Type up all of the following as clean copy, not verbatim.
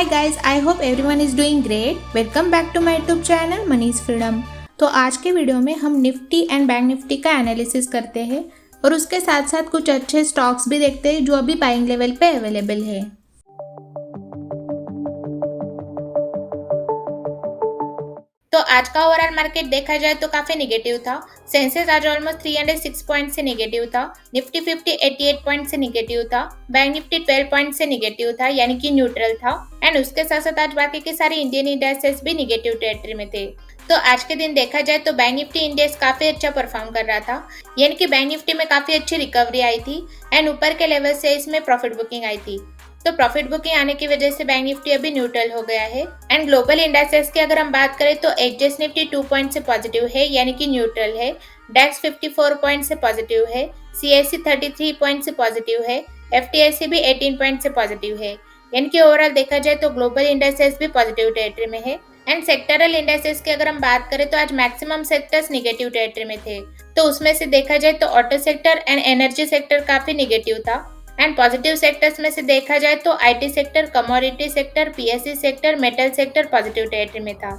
Hi guys, I hope everyone is doing great. Welcome back to my YouTube channel Manish Freedom. तो आज के video में हम Nifty and bank Nifty का एनालिसिस करते हैं और उसके साथ साथ कुछ अच्छे स्टॉक्स भी देखते हैं जो अभी बाइंग लेवल पे अवेलेबल है। तो आज का ओवरऑल मार्केट देखा जाए तो काफी नेगेटिव था। सेंसेक्स आज ऑलमोस्ट 306 पॉइंट से नेगेटिव था। निफ्टी 50 88 पॉइंट से नेगेटिव था। बैंक निफ्टी 12 पॉइंट से नेगेटिव था, यानी कि न्यूट्रल था। एंड उसके साथ साथ आज बाकी के सारे इंडियन इंडेक्सेस भी नेगेटिव टेरिटरी में थे। तो आज के दिन देखा जाए तो बैंक निफ्टी इंडेक्स काफी अच्छा परफॉर्म कर रहा था, यानी कि बैंक निफ्टी में काफी अच्छी रिकवरी आई थी एंड ऊपर के लेवल से इसमें प्रॉफिट बुकिंग आई थी। तो प्रॉफिट बुकिंग आने की वजह से बैंक निफ्टी अभी न्यूट्रल हो गया है। एंड ग्लोबल इंडेक्सेस की अगर हम बात करें तो एचएस निफ्टी 2 पॉइंट से पॉजिटिव है, यानी कि न्यूट्रल है। डेक्स 54 पॉइंट से पॉजिटिव है। सीएससी 33 पॉइंट से पॉजिटिव है। एफटीएससी भी 18 पॉइंट से पॉजिटिव है, यानी कि ओवरऑल देखा जाए तो ग्लोबल इंडेक्सेस भी पॉजिटिव टेरिटरी में है। एंड सेक्टरल इंडेक्सेस की अगर हम बात करें तो आज मैक्सिमम सेक्टर्स नेगेटिव टेरिटरी में थे। तो उसमें से देखा जाए तो auto sector and energy sector काफी नेगेटिव था। एंड पॉजिटिव सेक्टर्स में से देखा जाए तो IT sector, commodity sector, PSC sector, metal sector positive territory में था।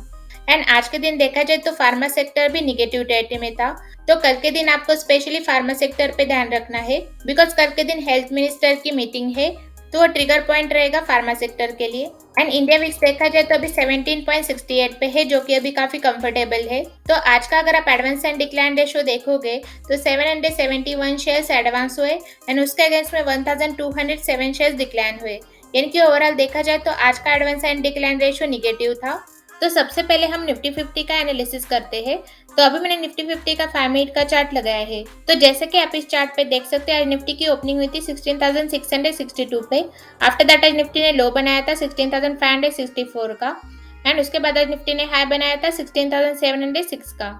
एंड आज के दिन देखा जाए तो फार्मा सेक्टर भी नेगेटिव टेरिटरी में था। तो कल के दिन आपको स्पेशली फार्मा सेक्टर पे ध्यान रखना है, बिकॉज कल के दिन हेल्थ मिनिस्टर की मीटिंग है, तो वो ट्रिगर पॉइंट रहेगा फार्मा सेक्टर के लिए। एंड इंडिया विक्स देखा जाए तो अभी 17.68 पे है, जो कि अभी काफी कंफर्टेबल है। तो आज का अगर आप एडवांस एंड डिक्लाइन रेशियो देखोगे तो 771 शेयर्स एडवांस हुए एंड उसके अगेंस्ट में 1207 शेयर्स डिक्लाइन हुए, यानी कि ओवरऑल देखा जाए तो आज का advance and decline ratio negative था। तो सबसे पहले हम निफ्टी 50 का एनालिसिस करते हैं। तो अभी मैंने निफ्टी 50 का 5 मिनट का चार्ट लगाया है। तो जैसे कि आप इस चार्ट पे देख सकते हैं, आज निफ्टी की ओपनिंग हुई थी 16,662 पे। आफ्टर दैट आज निफ्टी ने लो बनाया था 16,564 का एंड उसके बाद आज निफ्टी ने हाई बनाया था 16,706 का।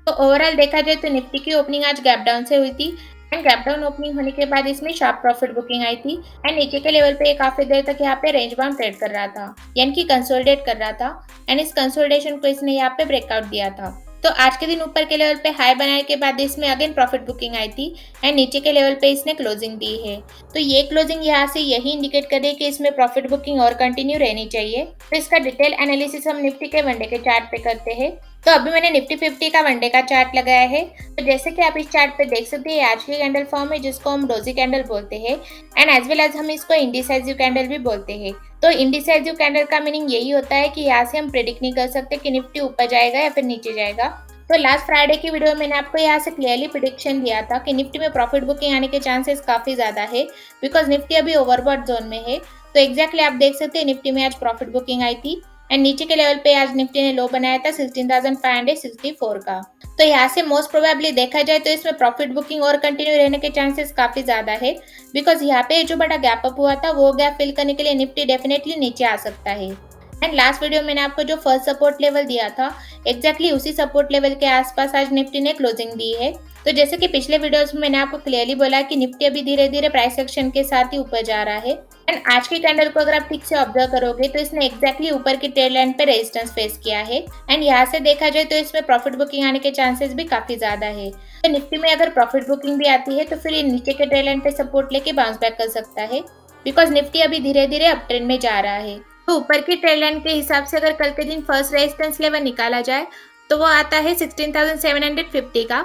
तो ओवरऑल देखा जाए तो निफ्टी की ओपनिंग आज गैप डाउन से हुई थी एंड गैप डाउन ओपनिंग होने के बाद इसमें शार्प प्रॉफिट बुकिंग आई थी एंड नीचे के लेवल पे काफी देर तक यहाँ पे रेंज बाउंड ट्रेड कर रहा था, यानी कि कंसोलिडेट कर रहा था। एंड इस कंसोलिडेशन को इसने यहाँ पे ब्रेकआउट दिया था। तो आज के दिन ऊपर के लेवल पे हाई बनाने के बाद इसमें अगेन प्रॉफिट बुकिंग आई थी एंड नीचे के लेवल पे इसने क्लोजिंग दी है। तो ये क्लोजिंग यहाँ से यही इंडिकेट करे कि इसमें प्रॉफिट बुकिंग और कंटिन्यू रहनी चाहिए। तो इसका डिटेल एनालिसिस हम निफ्टी के वनडे के चार्ट पे करते हैं। तो अभी मैंने निफ्टी 50 का वनडे का चार्ट लगाया है। तो जैसे कि आप इस चार्ट पे देख सकते हैं, आज की कैंडल फॉर्म है जिसको हम डोजी कैंडल बोलते हैं एंड एज वेल एज हम इसको इंडिसाइजिव कैंडल भी बोलते हैं। तो इंडिसाइजिव कैंडल का मीनिंग यही होता है कि यहाँ से हम प्रेडिक्ट नहीं कर सकते कि निफ्टी ऊपर जाएगा या फिर नीचे जाएगा। तो लास्ट फ्राइडे की वीडियो में मैंने आपको यहाँ से क्लियरली प्रेडिक्शन दिया था कि निफ्टी में प्रॉफिट बुकिंग आने के चांसेस काफी ज्यादा है, बिकॉज निफ्टी अभी ओवरबॉट जोन में है। तो एग्जैक्टली आप देख सकते हैं निफ्टी में आज प्रॉफिट बुकिंग आई थी एंड नीचे के लेवल पे आज निफ्टी ने लो बनाया था 16,564 का। तो यहाँ से मोस्ट प्रोबेबली देखा जाए तो इसमें प्रॉफिट बुकिंग और कंटिन्यू रहने के चांसेस काफी ज्यादा है, बिकॉज यहाँ पे जो बड़ा गैप अप हुआ था वो गैप फिल करने के लिए निफ्टी डेफिनेटली नीचे आ सकता है। एंड लास्ट वीडियो में मैंने आपको जो फर्स्ट सपोर्ट लेवल दिया था, एग्जैक्टली उसी सपोर्ट लेवल के आसपास आज निफ्टी ने क्लोजिंग दी है। तो जैसे कि पिछले वीडियोस में मैंने आपको क्लियरली बोला कि निफ्टी अभी धीरे धीरे प्राइस एक्शन के साथ ही ऊपर जा रहा है। एंड आज की कैंडल को अगर आप ठीक से ऑब्जर्व करोगे तो इसने एग्जैक्टली ऊपर की ट्रेड लाइन पे रेजिस्टेंस फेस किया है एंड यहाँ से देखा जाए तो इसमें प्रॉफिट बुकिंग आने के चांसेस भी काफी ज्यादा है। तो निफ्टी में अगर प्रॉफिट बुकिंग भी आती है तो फिर ये नीचे के ट्रेड लाइन पे सपोर्ट लेके बाउंस बैक कर सकता है, बिकॉज निफ्टी अभी धीरे धीरे अप ट्रेंड में जा रहा है। तो ऊपर की ट्रेड लाइन के हिसाब से अगर कल के दिन फर्स्ट रेजिस्टेंस लेवल निकाला जाए तो वो आता है 16,750 का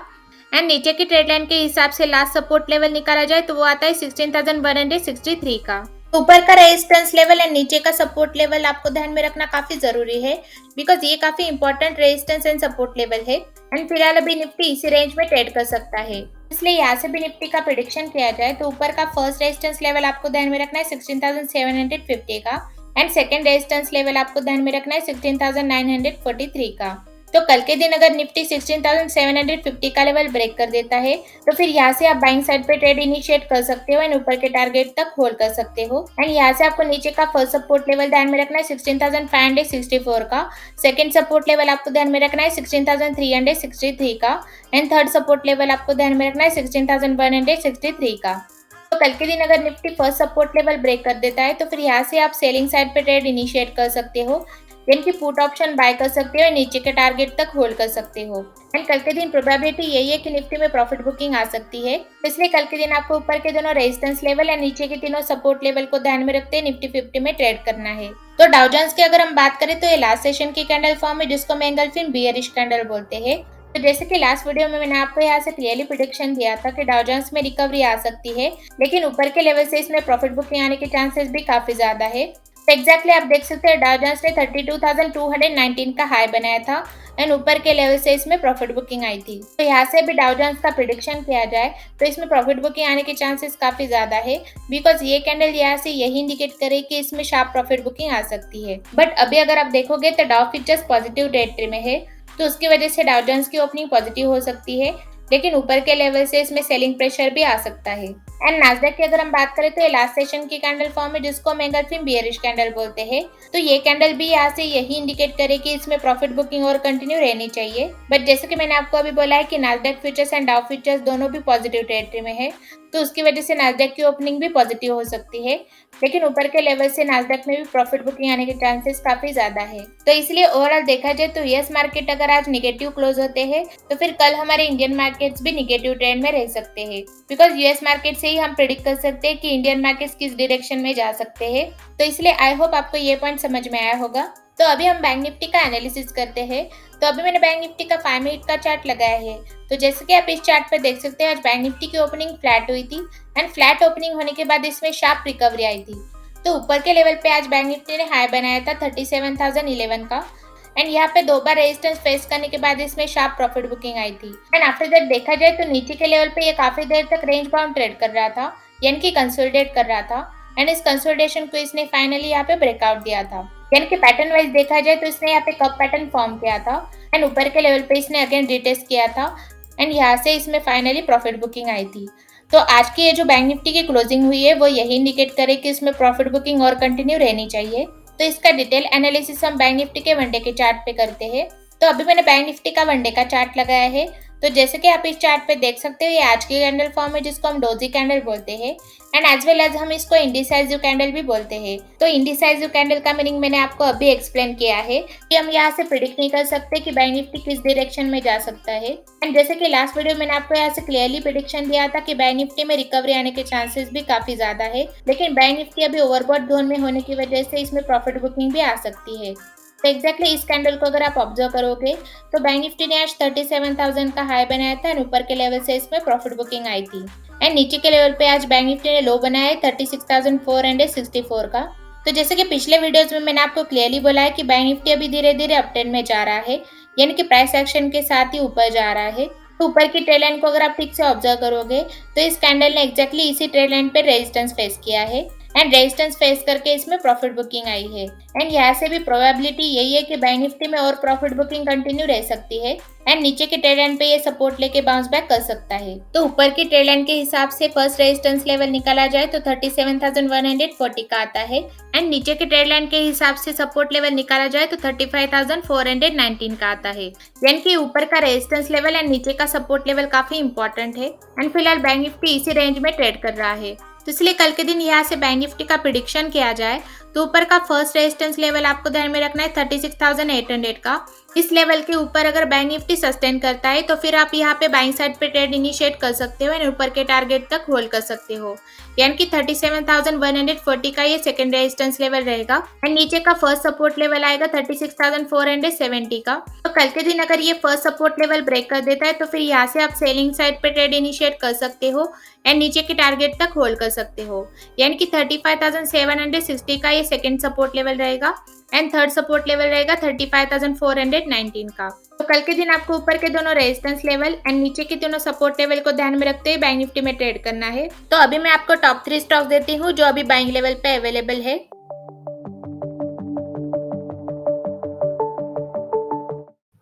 एंड नीचे की ट्रेड लाइन के हिसाब से लास्ट सपोर्ट लेवल निकाला जाए तो वो आता है 16,163 का। ऊपर का रेजिस्टेंस लेवल एंड नीचे का सपोर्ट लेवल आपको ध्यान में रखना काफी जरूरी है, बिकॉज ये काफी important resistance and support level है एंड फिलहाल अभी निफ्टी इसी रेंज में ट्रेड कर सकता है। इसलिए यहाँ से भी निफ्टी का प्रेडिक्शन किया जाए तो ऊपर का फर्स्ट रेजिस्टेंस लेवल आपको ध्यान में रखना है 16,750 का एंड सेकेंड रेजिस्टेंस लेवल आपको ध्यान में रखना है 16,943 का। तो कल के दिन अगर निफ्टी 16,750 का लेवल ब्रेक कर देता है तो फिर यहाँ से आप बाइंग साइड पे ट्रेड इनिशिएट कर सकते हो एंड ऊपर के टारगेट तक होल्ड कर सकते हो। एंड यहाँ से आपको नीचे का फर्स्ट सपोर्ट लेवल ध्यान में रखना है 16,564 का। सेकंड सपोर्ट लेवल आपको ध्यान में रखना है 16,363 का एंड थर्ड सपोर्ट लेवल आपको ध्यान में रखना है 16,163 का। तो कल के दिन अगर Nifty first support level break कर देता है तो फिर यहाँ से आप सेलिंग साइड पे ट्रेड इनिशिएट कर सकते हो, यानी कि पुट ऑप्शन बाय कर सकते हो और नीचे के टारगेट तक होल्ड कर सकते हो। एंड कल के दिन प्रोबेबिलिटी यही है कि निफ्टी में प्रॉफिट बुकिंग आ सकती है, इसलिए कल के दिन आपको ऊपर के दोनों रेजिस्टेंस लेवल या नीचे के तीनों सपोर्ट लेवल को ध्यान में रखते निफ्टी 50 में ट्रेड करना है। तो डाउ जोन्स की अगर हम बात करें तो ये लास्ट सेशन की कैंडल फॉर्म है, जिसको मैं एंगल्फिन बियरिश कैंडल बोलते हैं। तो जैसे कि लास्ट वीडियो में मैंने आपको यहाँ से क्लियरली प्रेडिक्शन दिया था कि डाउ जोन्स में रिकवरी आ सकती है, लेकिन ऊपर के लेवल से इसमें प्रॉफिट बुकिंग आने के चांसेस भी काफी ज्यादा है। तो एग्जैक्टली आप देख सकते हैं डाउ जोन्स ने 32,219 का हाई बनाया था एंड ऊपर के लेवल से इसमें प्रॉफिट बुकिंग आई थी। तो यहाँ से भी डाउ जोन्स का प्रिडिक्शन किया जाए तो इसमें प्रॉफिट बुकिंग आने के चांसेस काफी ज्यादा है, बिकॉज ये कैंडल यहाँ से यही इंडिकेट करे कि इसमें शार्प प्रॉफिट बुकिंग आ सकती है। बट अभी अगर आप देखोगे तो डाउ फ्यूचर्स पॉजिटिव टेरिटरी में है, तो उसकी वजह से डाउ जोन्स की ओपनिंग पॉजिटिव हो सकती है, लेकिन ऊपर के लेवल से इसमें सेलिंग प्रेशर भी आ सकता है। एंड नास्डैक की अगर हम बात करें तो ये लास्ट सेशन की कैंडल फॉर्म है, जिसको हम एंगल्फिन बियरिश कैंडल बोलते हैं। तो ये कैंडल भी यहाँ से यही इंडिकेट करे कि इसमें प्रॉफिट बुकिंग और कंटिन्यू रहनी चाहिए। बट जैसे कि मैंने आपको अभी बोला है कि Nasdaq futures and Dow futures दोनों भी पॉजिटिव टेरिटरी में है, तो उसकी वजह से नास्डैक की ओपनिंग भी पॉजिटिव हो सकती है, लेकिन ऊपर के लेवल से नास्डैक में भी प्रॉफिट बुकिंग आने के चांसेस काफी ज्यादा है। तो इसलिए ओवरऑल देखा जाए तो यूएस मार्केट अगर आज निगेटिव क्लोज होते हैं तो फिर कल हमारे इंडियन मार्केट्स भी निगेटिव ट्रेंड में रह सकते हैं, बिकॉज यूएस मार्केट से ही हम प्रिडिक्ट कर सकते हैं कि इंडियन मार्केट्स किस डायरेक्शन में जा सकते हैं। तो इसलिए आई होप आपको ये पॉइंट समझ में आया होगा। तो अभी हम बैंक निफ्टी का एनालिसिस करते हैं। तो अभी मैंने बैंक निफ्टी का 5 मिनट का चार्ट लगाया है। तो जैसे कि आप इस चार्ट पर देख सकते हैं, आज बैंक निफ्टी की ओपनिंग फ्लैट हुई थी एंड फ्लैट ओपनिंग होने के बाद इसमें शार्प रिकवरी आई थी। तो ऊपर के लेवल पे आज बैंक निफ्टी ने हाई बनाया था 37,011 का एंड यहाँ पे 2 बार रेजिस्टेंस फेस करने के बाद इसमें शार्प प्रॉफिट बुकिंग आई थी। एंड आफ्टर दैट देखा जाए तो नीचे के लेवल पे ये काफी देर तक रेंज बाउंड ट्रेड कर रहा था, यानी कि कंसोलिडेट कर रहा था एंड इस कंसोलिडेशन को इसने फाइनली यहाँ पे ब्रेकआउट दिया था। यानी कि पैटर्न वाइज देखा जाए तो इसने यहाँ पे कप पैटर्न फॉर्म किया था एंड ऊपर के लेवल पे इसने अगेन रिटेस्ट किया था एंड यहाँ से इसमें फाइनली प्रॉफिट बुकिंग आई थी। तो आज की ये जो बैंक निफ्टी की क्लोजिंग हुई है वो यही इंडिकेट करे कि इसमें प्रॉफिट बुकिंग और कंटिन्यू रहनी चाहिए। तो इसका डिटेल एनालिसिस हम बैंक निफ्टी के वनडे के चार्ट पे करते हैं। तो अभी मैंने बैंक निफ्टी का वनडे का चार्ट लगाया है। तो जैसे कि आप इस चार्ट पे देख सकते हो, ये आज की कैंडल फॉर्म है, जिसको हम डोजी कैंडल बोलते हैं एंड एज वेल एज हम इसको इंडिसाइजिव कैंडल भी बोलते हैं। तो इंडिसाइजिव कैंडल का मीनिंग मैंने आपको अभी एक्सप्लेन किया है कि हम यहाँ से प्रिडिक्ट नहीं कर सकते कि बैंक निफ्टी किस डायरेक्शन में जा सकता है। एंड जैसे कि लास्ट वीडियो मैंने आपको यहाँ से क्लियरली प्रिडिक्शन दिया था कि बैंक निफ्टी में रिकवरी आने के चांसेस भी काफी ज्यादा है, लेकिन बैंक निफ्टी अभी ओवरबॉट जोन में होने की वजह से इसमें प्रॉफिट बुकिंग भी आ सकती है। तो एग्जैक्टली इस कैंडल को अगर आप ऑब्जर्व करोगे तो बैंक निफ्टी ने आज 37,000 का हाई बनाया था एंड ऊपर के लेवल से इसमें प्रॉफिट बुकिंग आई थी एंड नीचे के लेवल पे आज बैंक निफ्टी ने लो बनाया है 36,464 का। तो जैसे कि पिछले वीडियोस में मैंने आपको क्लियरली बोला है कि बैंक निफ्टी अभी धीरे धीरे अपट्रेंड में जा रहा है, यानी कि प्राइस एक्शन के साथ ही ऊपर जा रहा है। तो ऊपर की ट्रेड लाइन को अगर आप ठीक से ऑब्जर्व करोगे तो इस कैंडल ने एग्जैक्टली इसी ट्रेड लाइन पे रेजिस्टेंस फेस किया है एंड रेजिस्टेंस फेस करके इसमें प्रॉफिट बुकिंग आई है एंड यहाँ से भी प्रोबेबिलिटी यही है कि बैंक निफ्टी में और प्रॉफिट बुकिंग कंटिन्यू रह सकती है एंड नीचे के ट्रेड लाइन पे ये सपोर्ट लेके बाउंस बैक कर सकता है। तो ऊपर की ट्रेड लाइन के हिसाब से फर्स्ट रेजिस्टेंस लेवल निकाला जाए तो 37,140 का आता है एंड नीचे के ट्रेड लाइन के हिसाब से सपोर्ट लेवल निकाला जाए तो 35,419 का आता है, यानी कि ऊपर का रेजिस्टेंस लेवल एंड नीचे का सपोर्ट लेवल काफी इंपॉर्टेंट है एंड फिलहाल बैंक निफ्टी इसी रेंज में ट्रेड कर रहा है। तो इसलिए कल के दिन यहाँ से बैंक निफ्टी का प्रिडिक्शन किया जाए तो ऊपर का फर्स्ट रेजिस्टेंस लेवल आपको ध्यान में रखना है 36,800 का। इस लेवल के ऊपर अगर बैंक निफ्टी सस्टेन करता है तो फिर आप यहाँ पे बाइंग साइड पे ट्रेड इनिशिएट कर सकते हो एंड ऊपर के टारगेट तक होल्ड कर सकते हो, यानी कि 37,140 का ये सेकंड रेजिस्टेंस लेवल रहेगा एंड नीचे का फर्स्ट सपोर्ट लेवल आएगा 36,470 का। तो कल के दिन अगर ये फर्स्ट सपोर्ट लेवल ब्रेक कर देता है तो फिर यहाँ से आप सेलिंग साइड पे ट्रेड इनिशिएट कर सकते हो एंड नीचे के टारगेट तक होल्ड कर सकते हो, यानी कि 35,760 का ये सेकंड सपोर्ट लेवल रहेगा एंड थर्ड सपोर्ट लेवल रहेगा 35,419 का। तो कल के दिन आपको ऊपर के दोनों रेजिस्टेंस लेवल एंड नीचे के दोनों सपोर्ट लेवल को ध्यान में रखते हुए बैंक निफ्टी में ट्रेड करना है। तो अभी मैं आपको टॉप 3 स्टॉक देती हूँ जो अभी बाइंग लेवल पे अवेलेबल है।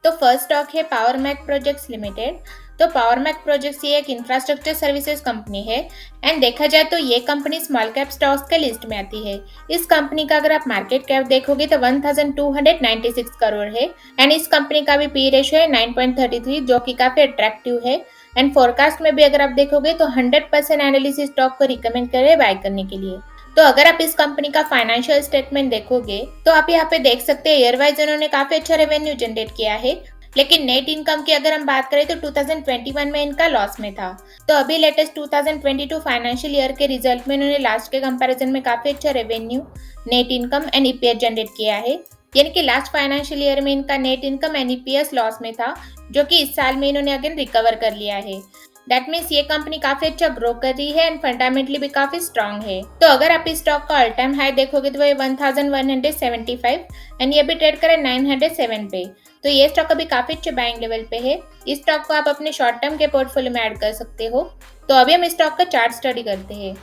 तो फर्स्ट स्टॉक है पावर मैक प्रोजेक्ट्स लिमिटेड। तो पावर मैक प्रोजेक्ट्स ये एक इंफ्रास्ट्रक्चर सर्विसेज कंपनी है एंड देखा जाए तो ये कंपनी स्मॉल कैप स्टॉक्स के लिस्ट में आती है। इस कंपनी का अगर आप मार्केट कैप देखोगे तो 1296 करोड़ है एंड इस कंपनी का भी पी रेशियो है 9.33 जो कि काफी अट्रैक्टिव है एंड फोरकास्ट में भी अगर आप देखोगे तो 100% एनालिसिस स्टॉक को रिकमेंड करे बाय करने के लिए। तो अगर आप इस कंपनी का फाइनेंशियल स्टेटमेंट देखोगे तो आप यहाँ पे देख सकते हैं ईयर वाइज इन्होंने काफी अच्छा रेवेन्यू जनरेट किया है, लेकिन नेट इनकम की अगर हम बात करें तो 2021 में इनका लॉस में था। तो अभी लेटेस्ट 2022 फाइनेंशियल ईयर के रिजल्ट में इन्होंने लास्ट के कंपैरिजन में काफी अच्छा revenue, net income and EPS generate किया है। यानी कि लास्ट फाइनेंशियल ईयर में इनका net income and EPS loss में था, जो कि इस साल में इन्होंने अगेन रिकवर कर लिया है। दैट मीन्स ये कंपनी काफी अच्छा ग्रो कर रही है एंड फंडामेंटली भी काफी स्ट्रांग है। तो अगर आप इस स्टॉक का ऑल टाइम हाई देखोगे तो वो 1175 एंड ये भी ट्रेड करे 907 पे। तो ये स्टॉक अभी काफी अच्छे बाइंग लेवल पे है। इस स्टॉक को आप अपने शॉर्ट टर्म के पोर्टफोलियो में ऐड कर सकते हो। तो अभी हम इस स्टॉक का चार्ट स्टडी करते हैं।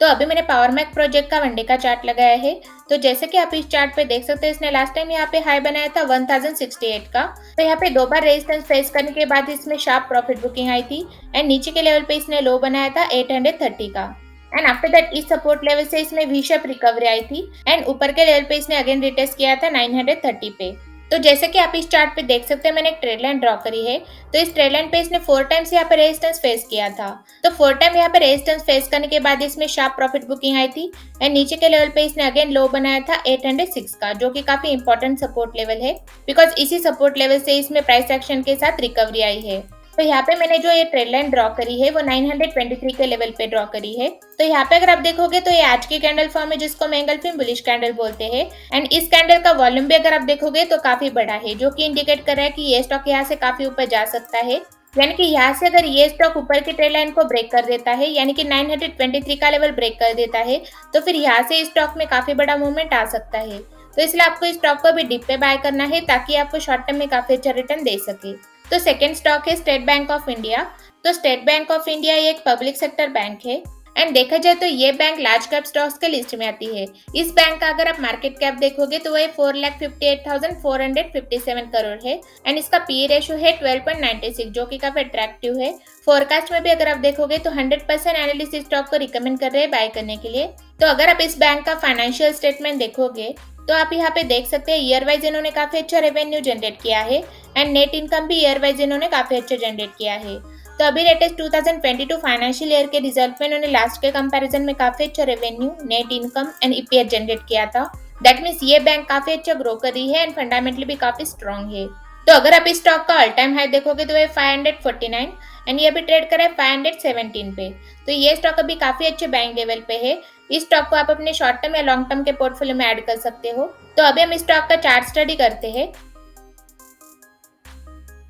तो अभी मैंने पावर मैक प्रोजेक्ट का वनडे का चार्ट लगाया है। तो जैसे कि आप इस चार्ट पे देख सकते हैं, इसने लास्ट टाइम यहाँ पे हाई बनाया था 1068 का। तो यहाँ पे दो बार रेजिस्टेंस फेस करने के बाद इसमें शार्प प्रॉफिट बुकिंग आई थी एंड नीचे के लेवल पे इसने लो बनाया था 830 का। एंड आफ्टर दैट इस सपोर्ट लेवल से इसमें वी शेप रिकवरी आई थी एंड ऊपर के लेवल पे इसने अगेन रिटेस्ट किया था 930 पे। तो जैसे कि आप इस चार्ट पे देख सकते हैं, मैंने एक ट्रेड लाइन ड्रॉ करी है। तो इस ट्रेड लाइन पे इसने 4 टाइम्स यहाँ पे रेजिस्टेंस फेस किया था। तो 4 टाइम यहाँ पे रेजिस्टेंस फेस करने के बाद इसमें शार्प प्रॉफिट बुकिंग आई थी एंड नीचे के लेवल पे इसने अगेन लो बनाया था 806 का, जो कि काफी इंपॉर्टेंट सपोर्ट लेवल है, बिकॉज इसी सपोर्ट लेवल से इसमें प्राइस एक्शन के साथ रिकवरी आई है। तो यहाँ पे मैंने जो ये ट्रेड लाइन ड्रॉ करी है वो 923 के लेवल पे ड्रॉ करी है। तो यहाँ पे अगर आप देखोगे तो ये आज की कैंडल फॉर्म है, जिसको एंगल्फिन बुलिश कैंडल बोलते हैं। एंड इस कैंडल का वॉल्यूम भी अगर आप देखोगे तो काफी बड़ा है, जो कि इंडिकेट कर रहा है कि ये स्टॉक यहाँ से काफी ऊपर जा सकता है। यानी कि यहाँ से अगर ये स्टॉक ऊपर की ट्रेड लाइन को ब्रेक कर देता है, यानी कि 923 का लेवल ब्रेक कर देता है, तो फिर यहाँ से इस स्टॉक में काफी बड़ा मूवमेंट आ सकता है। तो इसलिए आपको इस स्टॉक को भी डिप पे बाय करना है, ताकि आपको शॉर्ट टर्म में काफी अच्छा रिटर्न दे सके। तो सेकेंड स्टॉक है स्टेट बैंक ऑफ इंडिया। तो स्टेट बैंक ऑफ इंडिया ये एक पब्लिक सेक्टर बैंक है एंड देखा जाए तो ये बैंक लार्ज कैप स्टॉक्स के लिस्ट में आती है। इस बैंक का अगर आप मार्केट कैप देखोगे तो वह 4,58,457 करोड़ है एंड इसका पी रेशियो है 12.96, जो कि काफी अट्रैक्टिव है। फोरकास्ट में भी अगर आप देखोगे तो 100% एनालिस्ट इस स्टॉक को रिकमेंड कर रहे हैं बाय करने के लिए। तो अगर आप इस बैंक का फाइनेंशियल स्टेटमेंट देखोगे तो आप यहाँ पे देख सकते हैं ईयर वाइज इन्होंने काफी अच्छा रेवेन्यू जनरेट किया है एंड नेट इनकम भी ईयर वाइज इन्होंने काफी अच्छा जनरेट किया है। तो अभी लेटेस्ट 2022 फाइनेंशियल ईयर के रिजल्ट में इन्होंने लास्ट के कंपैरिजन में काफी अच्छा revenue, net income and EPS generate किया था। दैट मीन्स ये बैंक काफी अच्छा ग्रो कर रही है एंड फंडामेंटली भी काफी स्ट्रांग है। तो अगर आप इस स्टॉक का ऑल टाइम हाई देखोगे तो ये 549 एंड ये भी ट्रेड करा है 517 पे। तो ये स्टॉक अभी काफी अच्छे बाइंग लेवल पे है। इस स्टॉक को आप अपने शॉर्ट टर्म या लॉन्ग टर्म के पोर्टफोलियो में ऐड कर सकते हो। तो अभी हम इस स्टॉक का चार्ट स्टडी करते हैं।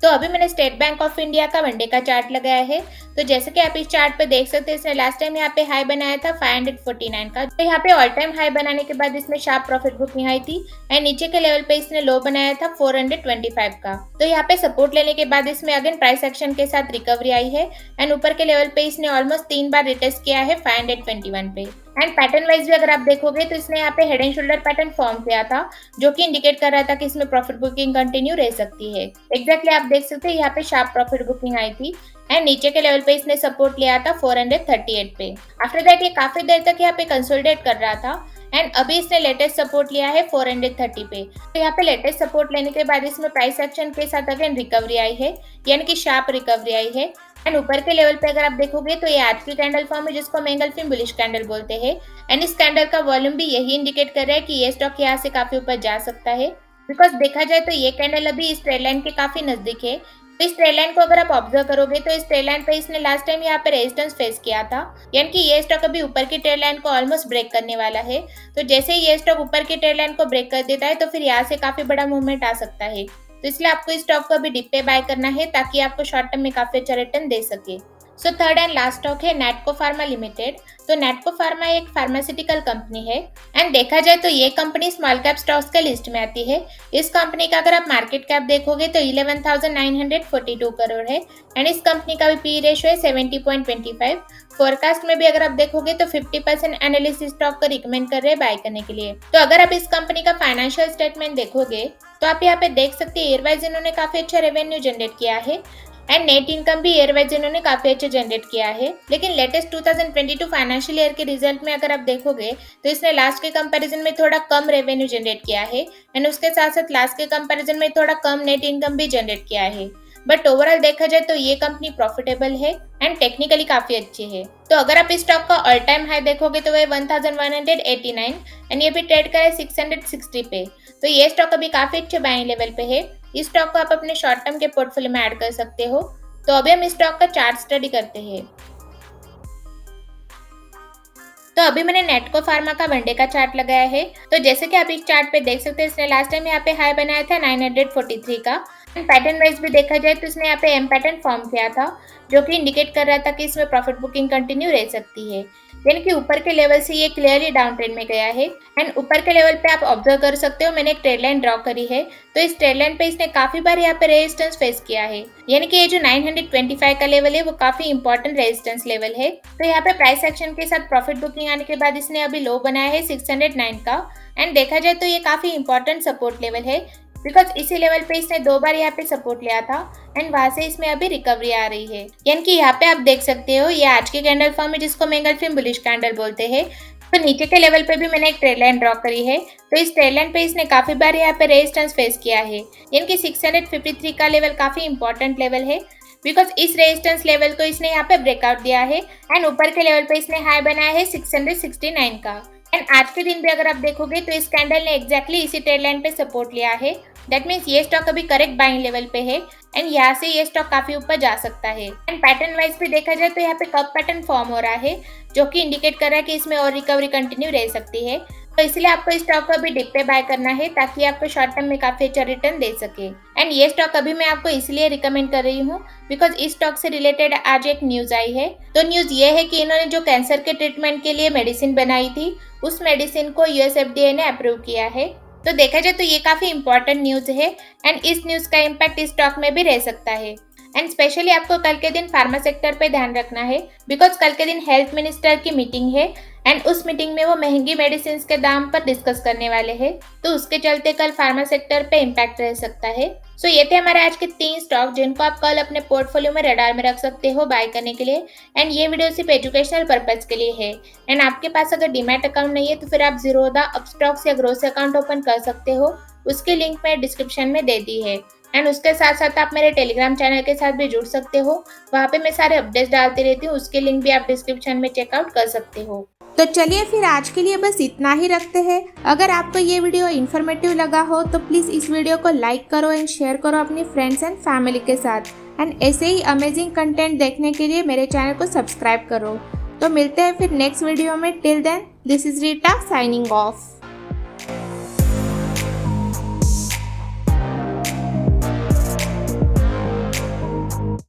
तो अभी मैंने स्टेट बैंक ऑफ इंडिया का वनडे का चार्ट लगाया है। तो जैसे कि आप इस चार्ट पे देख सकते हैं, इसने लास्ट टाइम यहाँ पे हाई बनाया था 549 का। तो यहाँ पे ऑल टाइम हाई बनाने के बाद इसमें शार्प प्रॉफिट बुकिंग आई थी एंड नीचे के लेवल पे इसने लो बनाया था 425 का। तो यहाँ पे सपोर्ट लेने के बाद इसमें अगेन प्राइस एक्शन के साथ रिकवरी आई है एंड ऊपर के लेवल पे इसने ऑलमोस्ट 3 बार रिटेस्ट किया है 521 पे। एंड पैटर्न वाइज भी अगर आप देखोगे तो इसने यहाँ पे head and shoulder pattern form किया था, जो कि इंडिकेट कर रहा था कि इसमें प्रॉफिट बुकिंग कंटिन्यू रह सकती है। एग्जैक्टली आप देख सकते हैं यहाँ पे शार्प प्रॉफिट बुकिंग आई थी एंड नीचे के लेवल पे इसने सपोर्ट लिया था 438 पे। आफ्टर दैट ये काफी देर तक यहाँ पे कंसोलिडेट कर रहा था एंड अभी इसने लेटेस्ट सपोर्ट लिया है 430 पे। तो यहाँ पे लेटेस्ट सपोर्ट लेने के बाद इसमें प्राइस एक्शन के साथ अगेन रिकवरी आई है, यानी कि शार्प रिकवरी आई है। एंड ऊपर के लेवल पे अगर आप देखोगे तो ये आज की कैंडल फॉर्म है, जिसको एंगल्फिन बुलिश कैंडल बोलते हैं एंड इस कैंडल का वॉल्यूम भी यही इंडिकेट कर रहा है कि ये स्टॉक यहाँ से काफी ऊपर जा सकता है। बिकॉज देखा जाए तो ये कैंडल अभी इस ट्रेड लाइन के काफी नजदीक है। तो इस ट्रेड लाइन को अगर आप ऑब्जर्व करोगे तो इस ट्रेड लाइन पे इसने लास्ट टाइम यहाँ पे रेजिस्टेंस फेस किया था, यानी कि ये स्टॉक अभी ऊपर की ट्रेड लाइन को ऑलमोस्ट ब्रेक करने वाला है। तो जैसे ही ये स्टॉक ऊपर की ट्रेड लाइन को ब्रेक कर देता है तो फिर यहाँ से काफी बड़ा मूवमेंट आ सकता है। तो इसलिए आपको इस स्टॉक को अभी डिप पे बाय करना है, ताकि आपको शॉर्ट टर्म में काफी अच्छा रिटर्न दे सके। So third and last stock है नैटको फार्मा लिमिटेड। तो नैटको फार्मा एक फार्मास्यूटिकल कंपनी है एंड देखा जाए तो ये कंपनी स्मॉल कैप स्टॉक्स के लिस्ट में आती है। इस कंपनी का अगर आप मार्केट कैप देखोगे तो 11,942 करोड़ है एंड इस कंपनी का भी पी रेशियो है 70.25। फोरकास्ट में भी अगर आप देखोगे तो 50% एनालिस्ट स्टॉक को रिकमेंड कर रहे हैं बाय करने के लिए। तो अगर आप इस कंपनी का फाइनेंशियल स्टेटमेंट देखोगे तो आप यहाँ पे देख सकते हैं ईयर वाइज इन्होंने काफी अच्छा रेवेन्यू जनरेट किया है एंड नेट इनकम भी ईयर वाइज इन्होंने काफी अच्छा जनरेट किया है। लेकिन लेटेस्ट 2022 फाइनेंशियल ईयर के रिजल्ट में अगर आप देखोगे तो इसने लास्ट के कंपैरिजन में थोड़ा कम रेवेन्यू जनरेट किया है एंड उसके साथ साथ लास्ट के कंपैरिजन में थोड़ा कम नेट इनकम भी जनरेट किया है। बट ओवरऑल देखा जाए तो ये कंपनी प्रॉफिटेबल है एंड टेक्निकली काफी अच्छी है। तो अगर आप इस स्टॉक का ऑल टाइम हाई देखोगे तो वह 1189 एंड ये भी ट्रेड करे 660 पे। तो ये स्टॉक अभी काफी अच्छे बाइंग लेवल पे है। इस स्टॉक को आप अपने शॉर्ट टर्म के पोर्टफोलियो में ऐड कर सकते हो। तो अभी हम इस स्टॉक का चार्ट स्टडी करते हैं। तो अभी मैंने नेटको फार्मा का वनडे का चार्ट लगाया है। तो जैसे कि आप इस चार्ट पे देख सकते हैं, इसने लास्ट टाइम यहाँ पे हाई बनाया था 943 का। पैटर्न वाइज भी देखा जाए तो इसने यहाँ पे एम पैटर्न फॉर्म किया था, जो कि इंडिकेट कर रहा था कि इसमें प्रॉफिट बुकिंग कंटिन्यू रह सकती है। यानी कि ऊपर के लेवल से ये क्लियरली डाउन ट्रेंड में गया है एंड ऊपर के लेवल पे आप ऑब्जर्व कर सकते हो, मैंने एक ट्रेड लाइन ड्रॉ करी है। तो इस ट्रेड लाइन पे इसने काफी बार यहाँ पे रेजिस्टेंस फेस किया है, यानी कि ये जो 925 का लेवल है वो काफी इंपॉर्टेंट रेजिस्टेंस लेवल है। तो यहाँ पे प्राइस एक्शन के साथ प्रॉफिट बुकिंग आने के बाद इसने अभी लो बनाया है 609 का एंड देखा जाए तो ये काफी इंपॉर्टेंट सपोर्ट लेवल है, बिकॉज इसी लेवल पे इसने 2 बार यहाँ पे सपोर्ट लिया था एंड वहां से इसमें अभी रिकवरी आ रही है। यानी कि यहाँ पे आप देख सकते हो ये आज की कैंडल फॉर्म है, जिसको मेंगल्फिन बुलिश कैंडल बोलते हैं। तो नीचे के लेवल पे भी मैंने एक ट्रेड लाइन ड्रॉ करी है। तो इस ट्रेड लाइन पे इसने काफी बार यहाँ पे रेजिस्टेंस फेस किया है, यानी कि 653 का लेवल काफी इंपॉर्टेंट लेवल है, बिकॉज इस रेजिस्टेंस लेवल को इसने यहाँ पे ब्रेकआउट दिया है एंड ऊपर के लेवल पे इसने हाई बनाया है 669 का। एंड आज के दिन भी अगर आप देखोगे तो इस कैंडल ने एग्जैक्टली इसी ट्रेड लाइन पे सपोर्ट लिया है। दैट मीन्स ये स्टॉक अभी करेक्ट बाइंग लेवल पे है एंड यहाँ से ये स्टॉक काफी ऊपर जा सकता है। एंड पैटर्न वाइज भी देखा जाए तो यहाँ पे कप पैटर्न फॉर्म हो रहा है, जो कि इंडिकेट कर रहा है कि इसमें और रिकवरी कंटिन्यू रह सकती है। तो इसलिए आपको इस स्टॉक को अभी डिप पे बाय करना है, ताकि आपको शॉर्ट टर्म में काफी अच्छा रिटर्न दे सके। एंड ये स्टॉक अभी मैं आपको इसलिए रिकमेंड कर रही हूँ बिकॉज इस स्टॉक से रिलेटेड आज एक न्यूज आई है। तो न्यूज ये है कि इन्होंने जो कैंसर के ट्रीटमेंट के लिए मेडिसिन बनाई थी, उस मेडिसिन को यूएस FDA ने अप्रूव किया है। तो देखा जाए तो ये काफी इंपॉर्टेंट न्यूज है एंड इस न्यूज का इम्पैक्ट इस स्टॉक में भी रह सकता है। एंड स्पेशली आपको कल के दिन फार्मा सेक्टर पे ध्यान रखना है, बिकॉज कल के दिन हेल्थ मिनिस्टर की मीटिंग है एंड उस मीटिंग में वो महंगी मेडिसिन के दाम पर डिस्कस करने वाले हैं। तो उसके चलते कल फार्मा सेक्टर पे इम्पैक्ट रह सकता है। सो ये थे हमारे आज के 3 स्टॉक, जिनको आप कल अपने पोर्टफोलियो में रडार में रख सकते हो बाय करने के लिए। एंड ये वीडियो सिर्फ एजुकेशनल पर्पज के लिए है। एंड आपके पास अगर डीमैट अकाउंट नहीं है तो फिर आप जीरोधा, अपस्टॉक्स या ग्रोस अकाउंट ओपन कर सकते हो। उसकी लिंक मैं डिस्क्रिप्शन में दे दी है। एंड उसके साथ साथ आप मेरे टेलीग्राम चैनल के साथ भी जुड़ सकते हो, वहाँ पे मैं सारे अपडेट्स डालती रहती हूँ। उसके लिंक भी आप डिस्क्रिप्शन में चेकआउट कर सकते हो। तो चलिए फिर आज के लिए बस इतना ही रखते हैं। अगर आपको ये वीडियो इन्फॉर्मेटिव लगा हो तो प्लीज़ इस वीडियो को लाइक करो एंड शेयर करो अपनी फ्रेंड्स एंड फैमिली के साथ। एंड ऐसे ही अमेजिंग कंटेंट देखने के लिए मेरे चैनल को सब्सक्राइब करो। तो मिलते हैं फिर नेक्स्ट वीडियो में। Till then, this is Rita signing of.